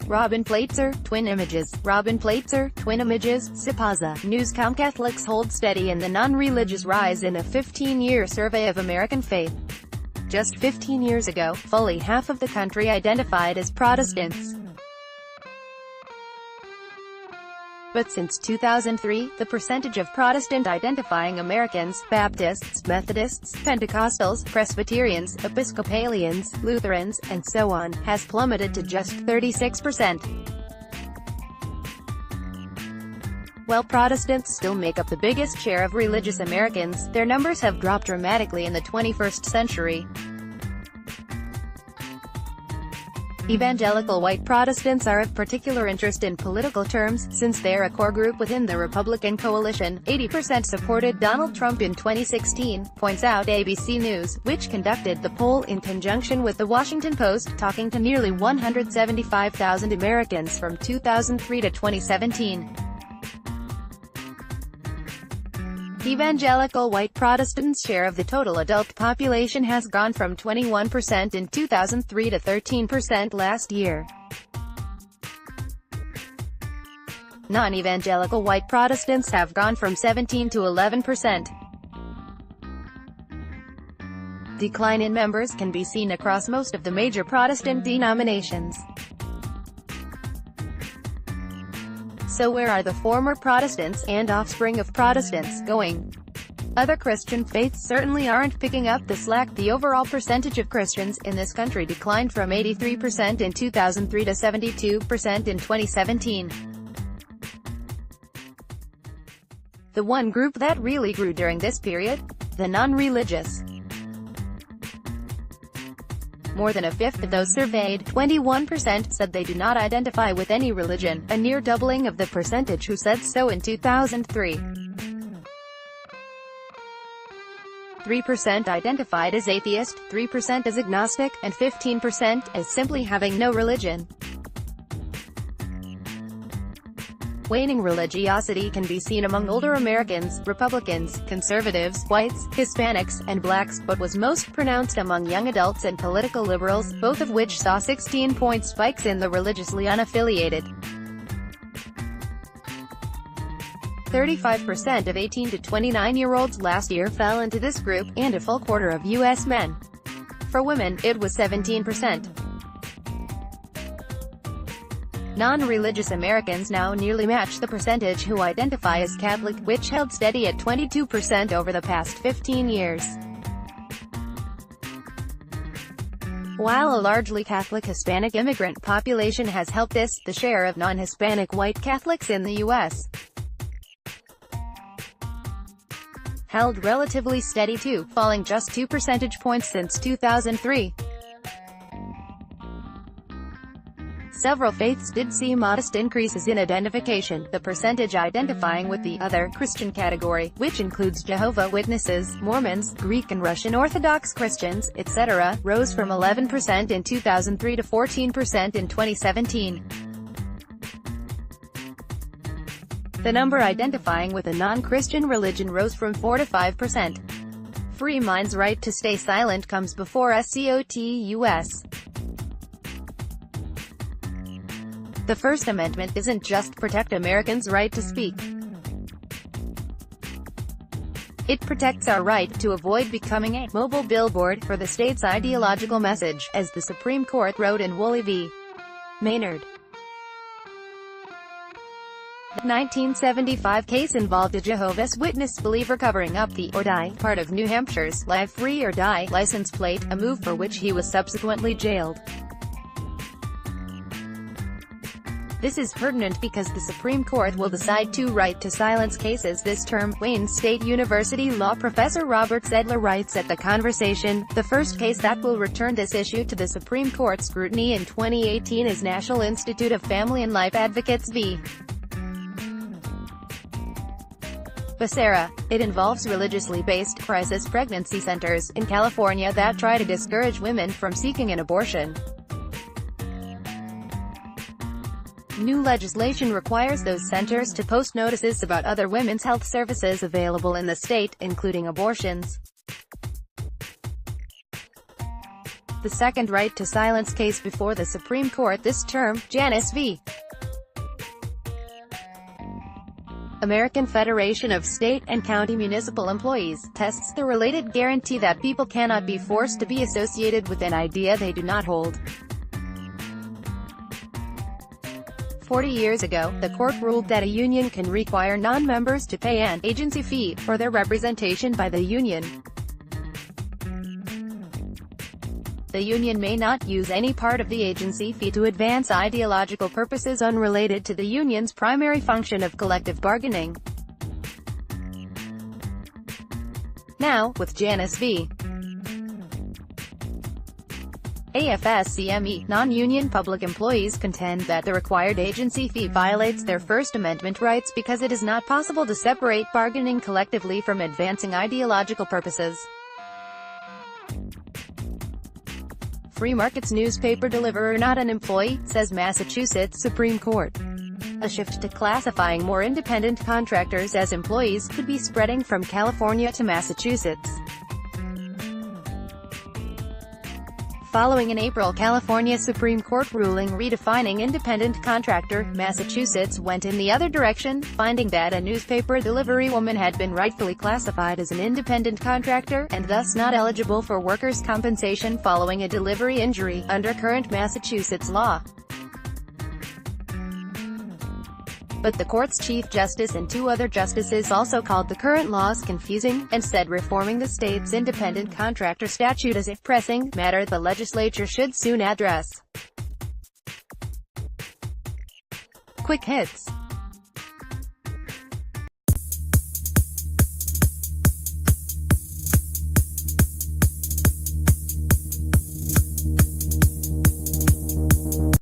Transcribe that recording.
Platzer, TwinImages, TwinImages, SipaUSA, NewscomCatholics hold steady in the non-religious rise in a 15-year survey of American faith. Just 15 years ago, fully half of the country identified as Protestants. But since 2003, the percentage of Protestant-identifying Americans, Baptists, Methodists, Pentecostals, Presbyterians, Episcopalians, Lutherans, and so on, has plummeted to just 36%. While Protestants still make up the biggest share of religious Americans, their numbers have dropped dramatically in the 21st century. Evangelical white Protestants are of particular interest in political terms, since they're a core group within the Republican coalition. 80% supported Donald Trump in 2016, points out ABC News, which conducted the poll in conjunction with The Washington Post, talking to nearly 175,000 Americans from 2003 to 2017. Evangelical white Protestants' share of the total adult population has gone from 21% in 2003 to 13% last year. Non-evangelical white Protestants have gone from 17 to 11%. Decline in members can be seen across most of the major Protestant denominations. So where are the former Protestants, and offspring of Protestants, going? Other Christian faiths certainly aren't picking up the slack. The overall percentage of Christians in this country declined from 83% in 2003 to 72% in 2017. The one group that really grew during this period? The non-religious. More than a fifth of those surveyed, 21%, said they do not identify with any religion, a near doubling of the percentage who said so in 2003. 3% identified as atheist, 3% as agnostic, and 15% as simply having no religion. Waning religiosity can be seen among older Americans, Republicans, conservatives, whites, Hispanics, and blacks, but was most pronounced among young adults and political liberals, both of which saw 16-point spikes in the religiously unaffiliated. 35% of 18 to 29-year-olds last year fell into this group, and a full quarter of U.S. men. For women, it was 17%. Non-religious Americans now nearly match the percentage who identify as Catholic, which held steady at 22% over the past 15 years. While a largely Catholic Hispanic immigrant population has helped this, the share of non-Hispanic white Catholics in the U.S. held relatively steady too, falling just 2 percentage points since 2003. Several faiths did see modest increases in identification. The percentage identifying with the other Christian category, which includes Jehovah's Witnesses, Mormons, Greek and Russian Orthodox Christians, etc., rose from 11% in 2003 to 14% in 2017. The number identifying with a non-Christian religion rose from 4 to 5%. Free mind's right to stay silent comes before SipaUSA. The First Amendment isn't just protect Americans' right to speak. It protects our right to avoid becoming a mobile billboard for the state's ideological message, as the Supreme Court wrote in Woolley v. Maynard. The 1975 case involved a Jehovah's Witness believer covering up the "or die" part of New Hampshire's "Live Free or Die" license plate, a move for which he was subsequently jailed. This is pertinent because the Supreme Court will decide 2 right to silence cases this term. Wayne State University law professor Robert Sedler writes at The Conversation, the first case that will return this issue to the Supreme Court scrutiny in 2018 is National Institute of Family and Life Advocates v. Becerra. It involves religiously based crisis pregnancy centers in California that try to discourage women from seeking an abortion. New legislation requires those centers to post notices about other women's health services available in the state, including abortions. the second right to silence case before the Supreme Court this term. Janus v. American Federation of State and County Municipal Employees, tests the related guarantee that people cannot be forced to be associated with an idea they do not hold. 40 years ago, the court ruled that a union can require non-members to pay an agency fee for their representation by the union. The union may not use any part of the agency fee to advance ideological purposes unrelated to the union's primary function of collective bargaining. Now, with Janus v. AFSCME, non-union public employees contend that the required agency fee violates their First Amendment rights because it is not possible to separate bargaining collectively from advancing ideological purposes. Free markets newspaper deliverer not an employee, says Massachusetts Supreme Court. A shift to classifying more independent contractors as employees could be spreading from California to Massachusetts. Following an April California Supreme Court ruling redefining independent contractor, Massachusetts went in the other direction, finding that a newspaper delivery woman had been rightfully classified as an independent contractor, and thus not eligible for workers' compensation following a delivery injury, under current Massachusetts law. But the court's Chief Justice and two other justices also called the current laws confusing, and said reforming the state's independent contractor statute is a pressing matter the legislature should soon address. Quick hits.